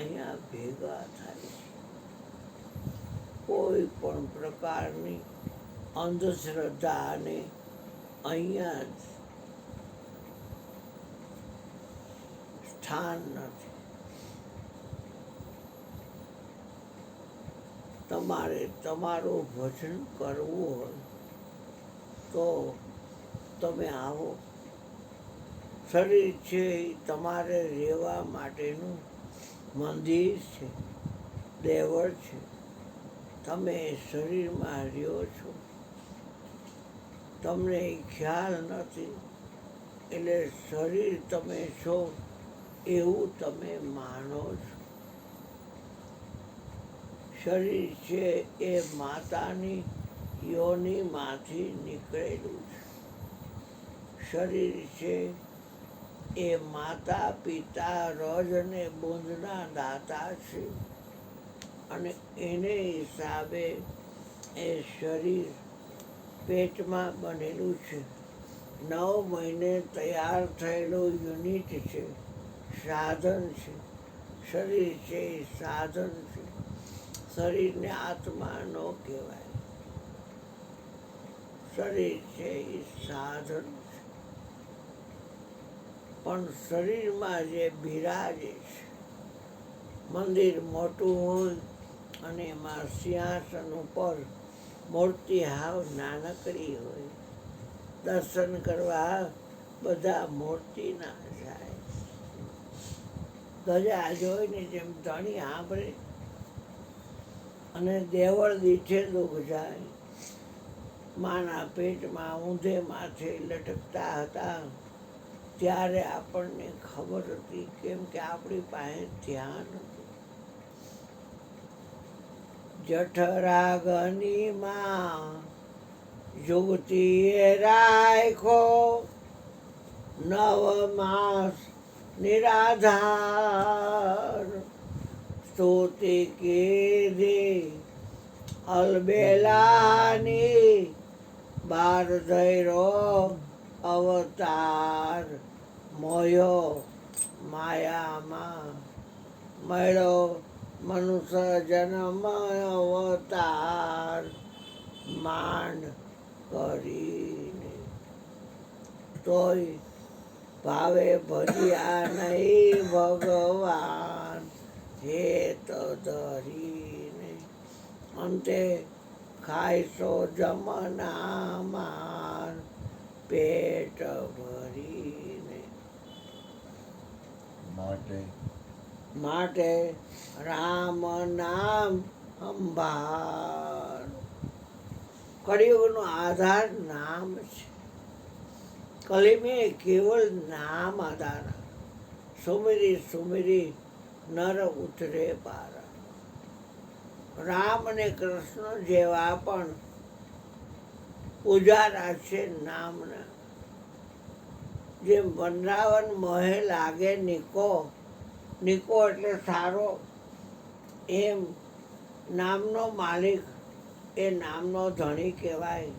અહીંયા ભેગા થાય છે. કોઈ પણ પ્રકારની અંધશ્રદ્ધાને અહીંયા જ સ્થાન નથી. તમારે તમારું ભજન કરવું હોય તો તમે આવો. શરીર છે એ તમારે રહેવા માટેનું મંદિર છે, દેવળ છે. તમે શરીરમાં રહ્યો છો, તમને ખ્યાલ નથી, એટલે શરીર તમે છો એવું તમે માનો છો. શરીર છે એ માતાની યોનિમાંથી નીકળેલું છે. શરીર છે એ માતા પિતા રજ અને બુંદના દાતા છે, અને એને હિસાબે એ શરીર પેટમાં બનેલું છે. 9 મહિને તૈયાર થયેલું યુનિટ છે, સાધન છે. શરીર છે એ સાધન છે. શરીરને આત્મા ન કહેવાય. શરીર છે એ સાધન છે. પણ શરીરમાં જે બિરાજે છે, મંદિર મોટું હોય અને એમાં સિંહાસન ઉપર મૂર્તિ હાવ નાનકડી હોય, દર્શન કરવા બધા મૂર્તિના જાય. ગજા જોઈને જેમ ધણી સાંભળે અને દેવળ દીઠે દુઃખ જાય. માના પેટમાં ઊંધે માથે લટકતા હતા ત્યારે આપણને ખબર હતી, કેમ કે આપણી પાસે ધ્યાન હતું. જઠરાગની માં જુગતીએ રાખો, 9 માસ નિરાધાર. સ્તુતિ કીધી અલબેલાની, 12 ધૈરો અવતાર. મોયો માયામાં મળ્યો મનુષ્ય જન્મ અવતાર. માંડ કરીને તોય ભાવે ભજ્યા નહીં ભગવાન, હેત ધરીને. અંતે ખાઈશો જમના માર, પેટ ભરીને. માટે રામ નામ સંભાળ. કળિયુગનો આધાર નામ છે. કલીમે કેવળ નામ આધાર. સુમેરી સુમેરી નર ઉતરે પાર. રામ અને કૃષ્ણ જેવા પણ પૂજારા છે નામના. જેમ વનરાવન મોહે લાગે નિકો, નિકો એટલે સારો, એમ નામનો માલિક એ નામનો ધણી કહેવાય.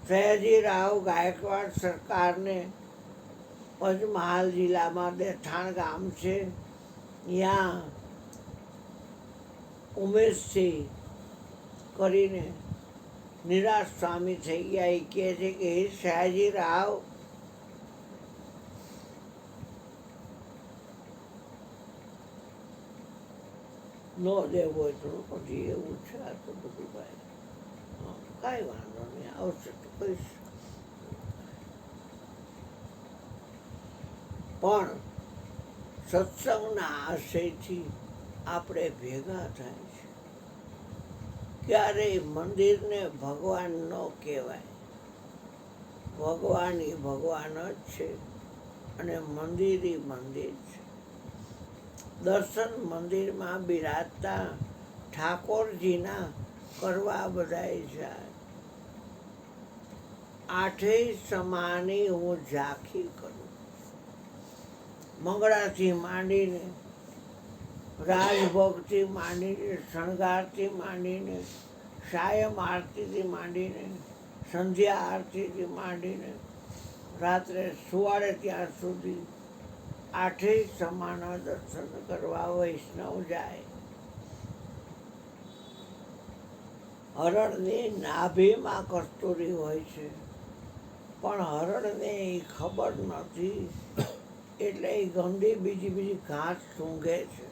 સયાજીરાવ ગાયકવાડ સરકારને પંચમહાલ જિલ્લામાં દેઠાણ ગામ છે, ત્યાં ઉમેશસિંહ કરીને નિરાશ સ્વામી થઈ ગયા. એ કહે છે કે હે સયાજીરાવ, ન દેવું હોય તો પછી એવું છે. આ તો બધું ભાઈ કાંઈ વાંધો નહીં, આવશે તો કહીશ. પણ સત્સંગના આશયથી આપણે ભેગા થાય છે. ક્યારેય મંદિરને ભગવાન ન કહેવાય. ભગવાન એ ભગવાન જ છે અને મંદિર એ મંદિર છે. દર્શન મંદિરમાં બિરાજતા ઠાકોરજીના કરવા બધાય જાય. 8 સમાની હું ઝાંખી કરું. મંગળાથી માંડીને, રાજભોગથી માંડીને, શણગારથી માંડીને, સાયમ આરતીથી માંડીને, સંધ્યા આરતીથી માંડીને, રાત્રે સુવાડે ત્યાં સુધી આઠેય સમાના દર્શન કરવા વૈષ્ણવ જાય. હરણની નાભીમાં કસ્તુરી હોય છે, પણ હરણને એ ખબર નથી, એટલે એ ગંદી બીજી ઘાસ સૂંઘે છે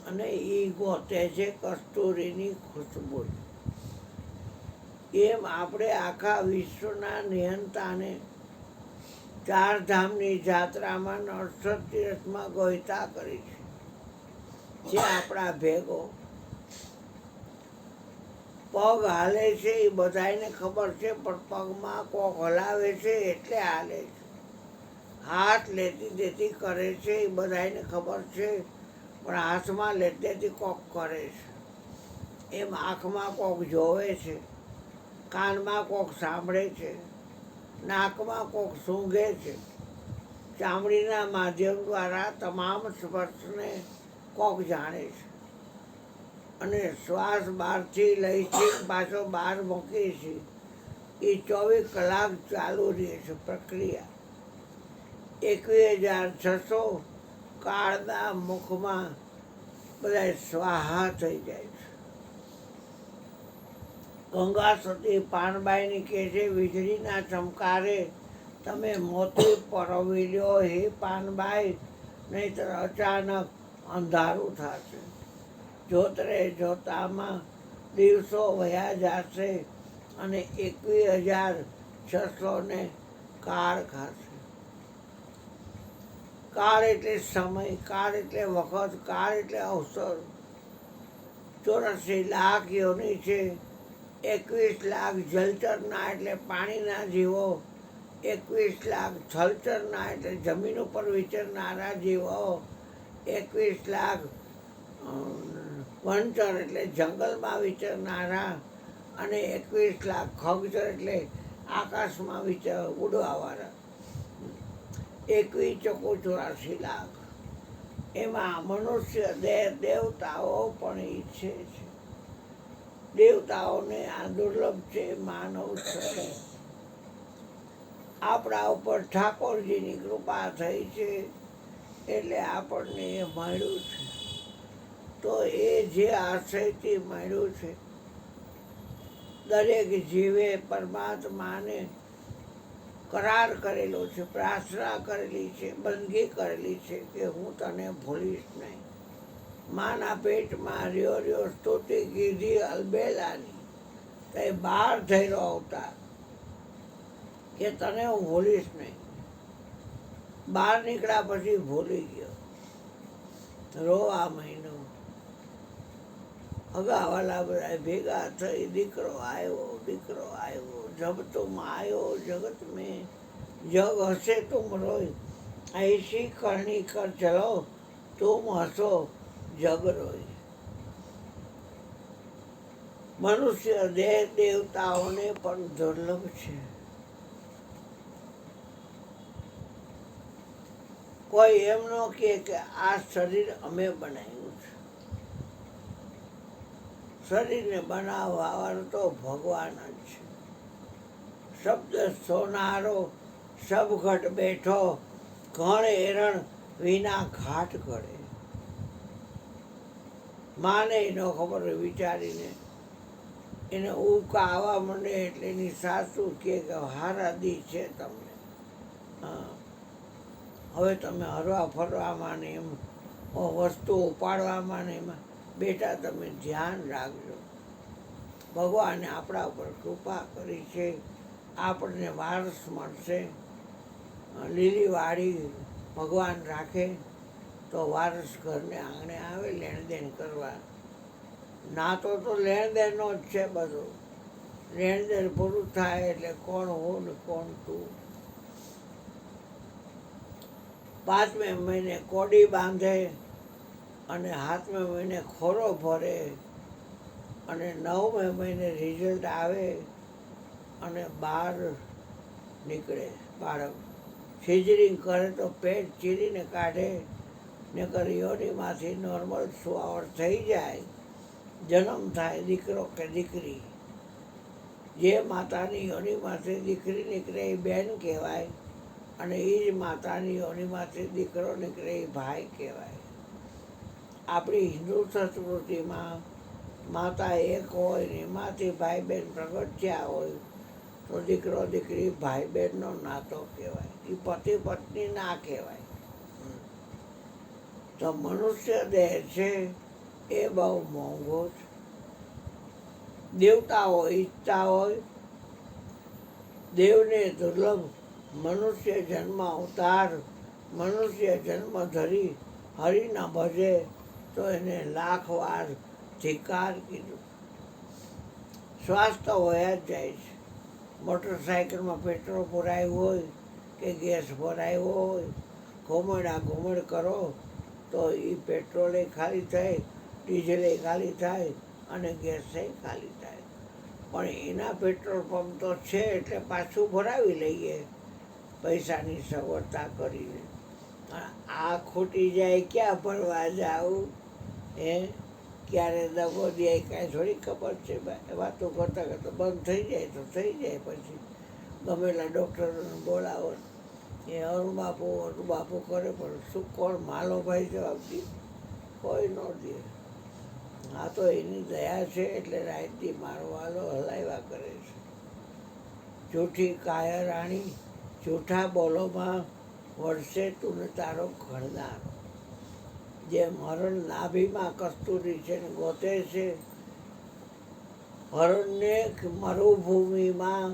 અને એ ગોતે છે કસ્તુરીની ખુશ્બુ. એમ આપણે આખા વિશ્વના નિયંતાને ચારધામની જાત્રામાં નડસઠ તીર્થમાં ગોયતા કરી છે, જે આપણા ભેગો પગ હાલે છે એ બધાને ખબર છે, પણ પગમાં કોક હલાવે છે એટલે હાલે છે. હાથ લેતી દેતી કરે છે એ બધાને ખબર છે, પણ હાથમાં લેતી દેતી કોક કરે છે. એમ આંખમાં કોક જોવે છે, કાનમાં કોક સાંભળે છે, નાકમાં કોક સૂંઘે છે, ચામડીના માધ્યમ દ્વારા તમામ સ્પર્શને કોક જાણે છે, અને શ્વાસ બહારથી લઈ છે પાછો બહાર મૂકી છે. એ 24 કલાક ચાલુ રહે છે પ્રક્રિયા. 21,600 કાળના મુખમાં બધા સ્વાહા થઈ જાય છે. ગંગા સતી પાનબાઈની કહે છે, વીજળીના ચમકારે તમે મોતી પરોવી લ્યો હે પાનબાઈ, નહીંતર અચાનક અંધારું થશે. જોતરે જોતામાં દિવસો વયા જશે અને 21,600 કાળ ખાશે. કાળ એટલે સમય, કાળ એટલે વખત, કાળ એટલે અવસર. 84 લાખ યોની છે, 21 લાખ જલચરના એટલે પાણીના જીવો, 21 લાખ થલચરના એટલે જમીન ઉપર વિચરનારા જીવો, 21 લાખ વનચર એટલે જંગલમાં વિચરનારા, અને 21 લાખ ખગચર એટલે આકાશમાં ઉડવાવાળા. 21 ચોકો 84 લાખ. એમાં મનુષ્ય દેવતાઓ પણ ઈચ્છે છે. દેવતાઓને આ દુર્લભ છે માનવ શરીર. આપણા ઉપર ઠાકોરજીની કૃપા થઈ છે એટલે આપણને એ મળ્યું છે. તો એ જે આશયથી મળ્યું છે, દરેક જીવે પરમાત્માને કરાર કરેલો છે, પ્રાર્થના કરેલી છે, બંદગી કરેલી છે કે હું તને ભૂલીશ નહીં. માના પેટમાં રહ્યો સ્તુતિ કીધી અલબેલાની, તે બહાર થયેલો અવતાર કે તને હું ભૂલીશ નહીં. બહાર નીકળ્યા પછી ભૂલી ગયો, રોવા મહિનો. અગાવાલા બધા ભેગા થઈ, દીકરો આવ્યો, જબ તુમ આયો જગત મેં, જગ હસે તુમ રોય, ऐसी करनी कर चलो तुम हंसो जग रोय. મનુષ્ય દેહ દેવતાઓને પણ દુર્લભ છે. કોઈ એમ ન કહે કે આ શરીર અમે બનાવ્યું છે. શરીરને બનાવવાવાળો તો ભગવાન જ છે. શબ્દ સોનારો સબ ઘટ બેઠો, ઘણ એરણ વિના ઘાટ ઘડે. માને ન ખબર વિચારીને એને ઉકા આવવા માંડે એટલે એની સાસુ કે હારા દી છે તમને, હવે તમે હરવા ફરવામાં ને એમ વસ્તુ ઉપાડવામાં ને એમાં બેટા તમે ધ્યાન રાખજો. ભગવાને આપણા ઉપર કૃપા કરી છે, આપણને વારસ મળશે. લીલી વાડી ભગવાન રાખે તો વારસ ઘરને આંગણે આવે લેણદેણ કરવા. નાતો તો લેણદેણનો જ છે બધું. લેણદેણ પૂરું થાય એટલે કોણ હું ને કોણ તું. 5મે મહિને કોડી બાંધે અને 7મે મહિને ખોરો ભરે અને 9મે મહિને રિઝલ્ટ આવે અને બહાર નીકળે બાળક. સિઝરિંગ કરે તો પેટ ચીરીને કાઢે, નકર યોનિમાંથી નોર્મલ 100 અવર થઈ જાય, જન્મ થાય દીકરો કે દીકરી. જે માતાની યોનિમાંથી દીકરી નીકળે એ બેન કહેવાય, અને એ જ માતાની યોનિમાંથી દીકરો નીકળે એ ભાઈ કહેવાય. આપણી હિન્દુ સંસ્કૃતિમાં માતા એક હોય ને એમાંથી ભાઈ બહેન પ્રગટ થયા હોય તો દીકરો દીકરી ભાઈ બહેનનો નાતો કહેવાય. એ પતિ પત્ની ના કહેવાય. તો મનુષ્ય દેહ છે એ બહુ મોંઘો છે. દેવતાઓ ઈચ્છતા હોય દેવને દુર્લભ મનુષ્ય જન્મ અવતાર મનુષ્ય જન્મ ધરી હરિના ભજે તો એને લાખ વાર ધિકાર કીધું. શ્વાસ તો વયા જ જાય છે. મોટરસાઇકલમાં પેટ્રોલ પુરાયું હોય કે ગેસ ભરાયો હોય, ઘુમડા ઘુમડ કરો તો એ પેટ્રોલે ખાલી થાય, ડીઝલે ખાલી થાય અને ગેસે ખાલી થાય. પણ એના પેટ્રોલ પંપ તો છે એટલે પાછું ભરાવી લઈએ પૈસાની સગવડતા કરીને. આ ખૂટી જાય ક્યાં ભરવા જાવું? ક્યારે દગો દે કાંઈ થોડી ખબર છે. વાતો કરતાં કરતાં બંધ થઈ જાય તો થઈ જાય. પછી ગમેલા ડૉક્ટરોને બોલાવો એ અરુબાપુ કરે પણ શું કોણ માલોભાઈ જવાબ દે? કોઈ ન દે. આ તો એની દયા છે એટલે રાયતી મારવાલો હલાવ્યા કરે છે. જૂઠી કાયરાણી જૂઠા બોલોમાં વળશે તું ને તારો ઘરદાર. જેમ હરણ નાભીમાં કસ્તુરી છે ને ગોતે છે, હરણને મરુભૂમિમાં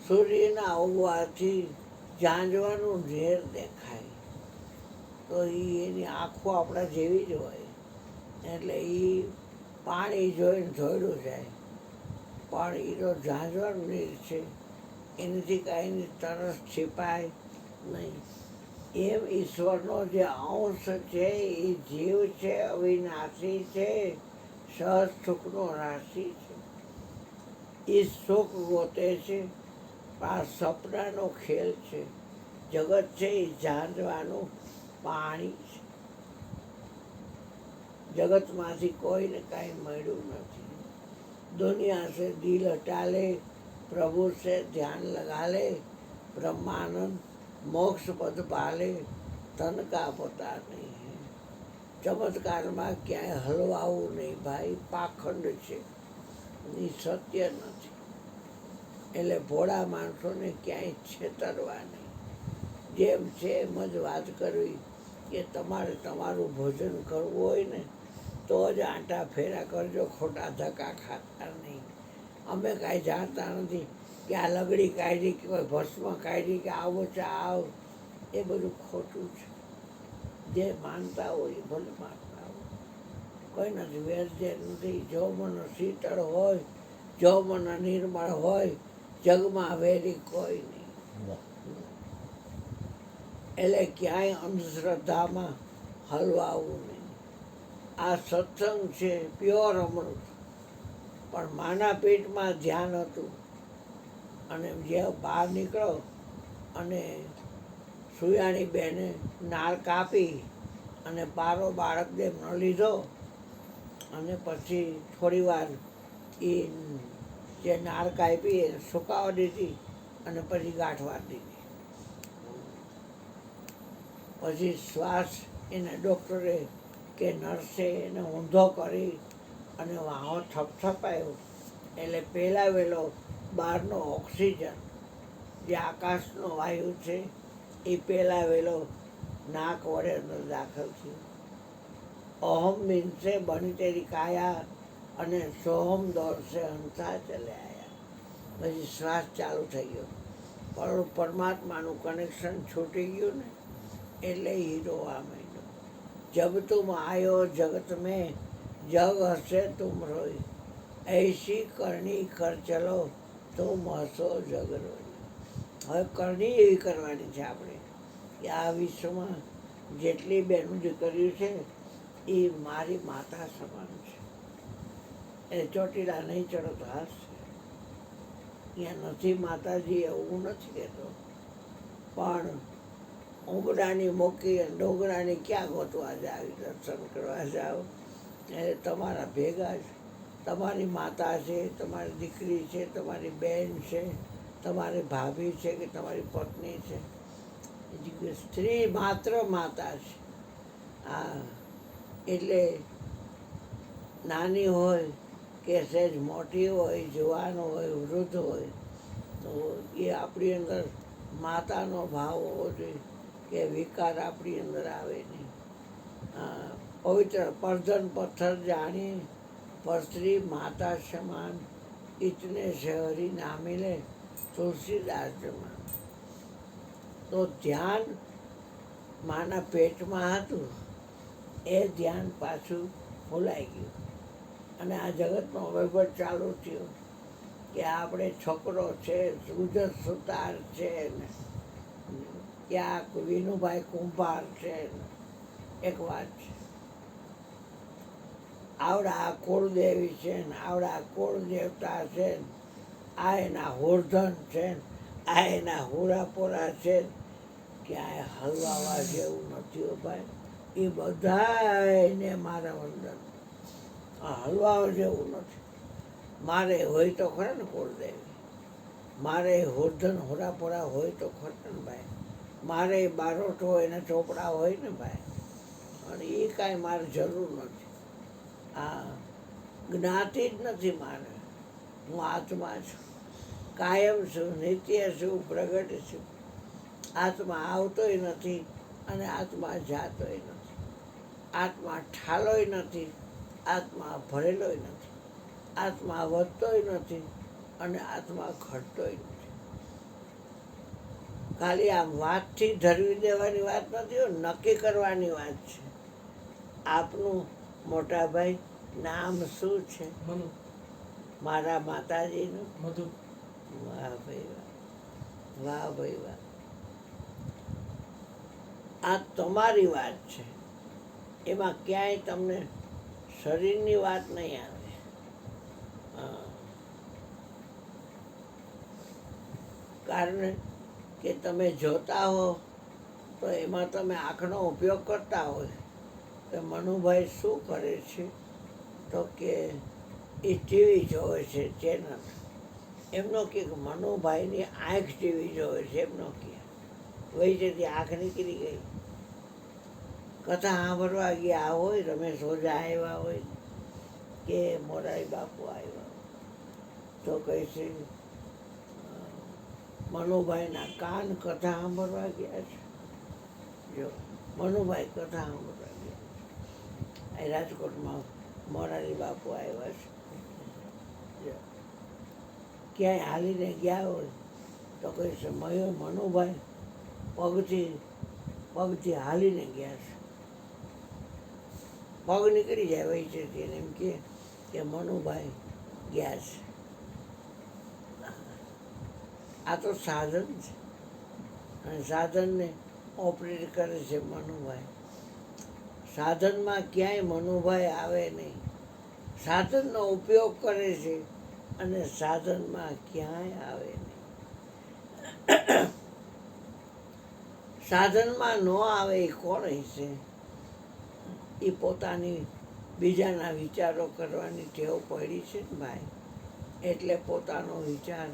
સૂર્યના ઉગવાથી ઝાંઝવાનું ઝેર દેખાય તો એની આંખો આપણા જેવી જ હોય એટલે એ પાણી જોઈને ધોયડું જાય. પણ એ તો ઝાંઝવાનું નીર છે, એનાથી કાંઈની તરસ छिपाય નહીં. એમ ઈશ્વરનો જે અંશ છે એ જીવ છે, અવિનાશી છે, સહજ સુખનો રાશિ છે. એ સુખ ગોતે છે પણ આ સપનાનો ખેલ છે. જગત છે એ ઝાંઝવાનું પાણી છે. જગતમાંથી કોઈને કાંઈ મળ્યું નથી. दुनिया से दिल हटा ले, प्रभु से ध्यान लगा ले, ब्रह्मानंद मोक्ष पद पाले, तन का पता नहीं है. ચમત્કારમાં ક્યાંય હલવાવું નહીં ભાઈ, પાખંડ છે, એ સત્ય નથી. એટલે ભોળા માણસોને ક્યાંય છેતરવા નહીં. જેમ છે એમ જ વાત કરવી કે તમારે તમારું ભોજન કરવું હોય ને તો જ આંટા ફેરા કરજો, ખોટા ધક્કા ખાતા નહીં. અમે કાંઈ જાણતા નથી કે આ લગડી કાઢી કે કોઈ ભસ્મ કાઢી કે આવો છે આવ, એ બધું ખોટું છે. જે માનતા હોય એ ભલે માનતા હોય, કોઈ નથી વેરઝેર નથી. જો મન શીતળ હોય, જો મન નિર્મળ હોય, જગમાં વેરી કોઈ નહીં. એટલે ક્યાંય અંધશ્રદ્ધામાં હલવાવું નહીં. આ સત્સંગ છે પ્યોર અમૃત. પણ માના પેટમાં ધ્યાન હતું અને જે બહાર નીકળો અને સુયાણી બેને નાળ કાપી અને પારો બાળકને ન લીધો અને પછી થોડી વાર એ જે નાળ કાપી એ સુકાવા દીધી અને પછી ગાંઠવા દીધી. પછી શ્વાસ એને ડૉક્ટરે કે નર્સે એને ઊંધો કરી અને વાહો થપથપાયો એટલે પહેલાં વહેલો બહારનો ઓક્સિજન જે આકાશનો વાયુ છે એ પહેલાં વહેલો નાક વડે અંદર દાખલ થયો. અહમ મીનસે બની તેરી કાયા અને સોહમ દોર સે હંસા ચલે આયા. પછી શ્વાસ ચાલુ થઈ ગયો પણ પરમાત્માનું કનેક્શન છૂટી ગયું ને એટલે હીરો આ મહિનો. જબ તુમ આયો જગત મેં જગ હસે તુમ રોઈ, ऐसी કરણી કર ચલો તુમ હસો જગ રોઈ. હવે કરણી એવી કરવાની છે આપણે કે આ વિશ્વમાં જેટલી બહેનો દીકરીઓ છે એ મારી માતા સમાન છે. એ ચોટીલા નહીં ચડો તો હાસશે. અહીંયા નથી માતાજી એવું નથી કહેતો, પણ ઉમડાની મૂકી અને ડોગરાની ક્યાં ગોતવા જાવ, દર્શન કરવા જાઓ એટલે તમારા ભેગા છે. તમારી માતા છે, તમારી દીકરી છે, તમારી બહેન છે, તમારી ભાભી છે કે તમારી પત્ની છે, કે સ્ત્રી માત્ર માતા છે. હા, એટલે નાની હોય કે સહેજ મોટી હોય, જુવાન હોય, વૃદ્ધ હોય, તો એ આપણી અંદર માતાનો ભાવ હોવો જોઈએ કે વિકાર આપણી અંદર આવે નહીં. પવિત્ર પરધન પથ્થર જાણી પરસ્ત્રી માતા સમાન, ઇતને શહરી ના મિલે તુલસીદાસ જમાન. તો ધ્યાન માના પેટમાં હતું, એ ધ્યાન પાછું ભૂલાઈ ગયું અને આ જગતનો વહીવટ ચાલુ થયો કે આપણે છોકરો છે, ગુજર સુતાર છે ને ક્યાંક વિનુભાઈ કુંભાર છે ને. એક વાત છે, આવડા કુળદેવી છે ને આવડા કુળ દેવતા છે ને આ એના હોરધન છે ને આ એના હોરાપોરા છે ને, ક્યાંય હલવાવા જેવું નથી હો ભાઈ. એ બધાયને મારા વંદન. હલવાવા જેવું નથી. મારે હોય તો ખરા ને કુળદેવી, મારે હોરધન હોરાપોરા હોય તો ખરા ને ભાઈ, મારે બારોટ હોય ને ચોપડા હોય ને ભાઈ. અને એ કાંઈ મારે જરૂર નથી. આ જ્ઞાતિ જ નથી મારે. હું આત્મા છું, કાયમ છું, નિત્ય છું, પ્રગટ છું. આત્મા આવતોય નથી અને આત્મા જાતોય નથી. આત્મા ઠાલોય નથી, આત્મા ભરેલોય નથી. આત્મા વધતોય નથી અને આત્મા ઘટતોય નથી. ખાલી આમ વાતથી ધરવી દેવાની વાત નથી, નક્કી કરવાની વાત છે. આપનું મોટા ભાઈ નામ શું છે? મારા માતાજીનું મધુ. વાહ ભાઈ વાહ, વાહ ભાઈ વાહ. આ તમારી વાત છે, એમાં ક્યાંય તમને શરીરની વાત નહીં આવે. કારણ કે તમે જોતા હો તો એમાં તમે આંખનો ઉપયોગ કરતા હોય કે મનુભાઈ શું કરે છે, તો કે એ ટીવી જોવે છે ચેનલ. એમનો કે મનુભાઈની આંખ ટીવી જોવે છે, એમનો કે વહી જતી આંખ નીકળી ગઈ. કથા સાંભળવા ગયા હોય, રમેશ ઓઝા આવ્યા હોય કે મોરારી બાપુ આવ્યા તો કહે છે મનુભાઈના કાન કથા સાંભળવા ગયા છે. જો મનુભાઈ કથા સાંભળવા ગયા છે. એ રાજકોટમાં મોરારી બાપુ આવ્યા છે. ક્યાંય હાલીને ગયા હોય તો કહે છે મનુભાઈ પગથી હાલીને ગયા છે. પગ નીકળી જાય વહી છે એને એમ કે મનુભાઈ ગયા છે. આ તો સાધન છે અને સાધનને ઓપરેટ કરે છે મનુભાઈ. સાધનમાં ક્યાંય મનુભાઈ આવે નહીં. સાધનનો ઉપયોગ કરે છે અને સાધનમાં ક્યાંય આવે નહીં. સાધનમાં ન આવે એ કોણ હશે? એ પોતાની બીજાના વિચારો કરવાની ટેવ પડી છે ને ભાઈ. એટલે પોતાનો વિચાર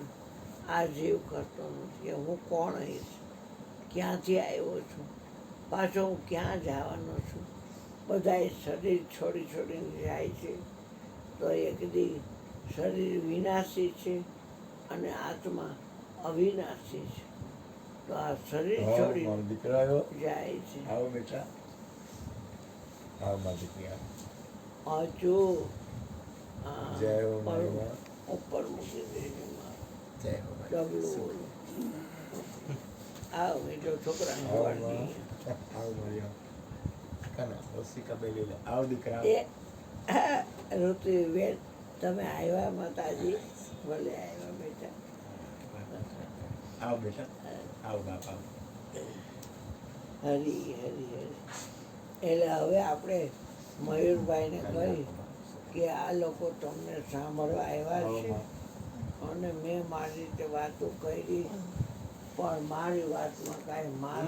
આ જીવ કરતો નથી. હું કોણ હઈશ, ક્યાંથી આવ્યો છું, પાછો હું ક્યાં જવાનો છું. બધાએ શરીર છોડી છોડીને જાય છે તો એક દી શરીર વિનાશી છે અને આત્મા અવિનાશી છે. તો આ શરીર છોડી જાય છે. હજુ ઉપર મૂકી દેજો ડબલું. આવ એટલો છોકરાને ઋતુબેન તમે આવ્યા માતાજી? ભલે આવ્યા બેટા. આવ બેટા, આવ બાપા. હરી હરી હરી. એટલે હવે આપણે મયુરભાઈને કહી કે આ લોકો તમને સાંભળવા આવ્યા છે અને મેં મારી રીતે વાતો કરી, પણ મારી વાતમાં કાંઈ માન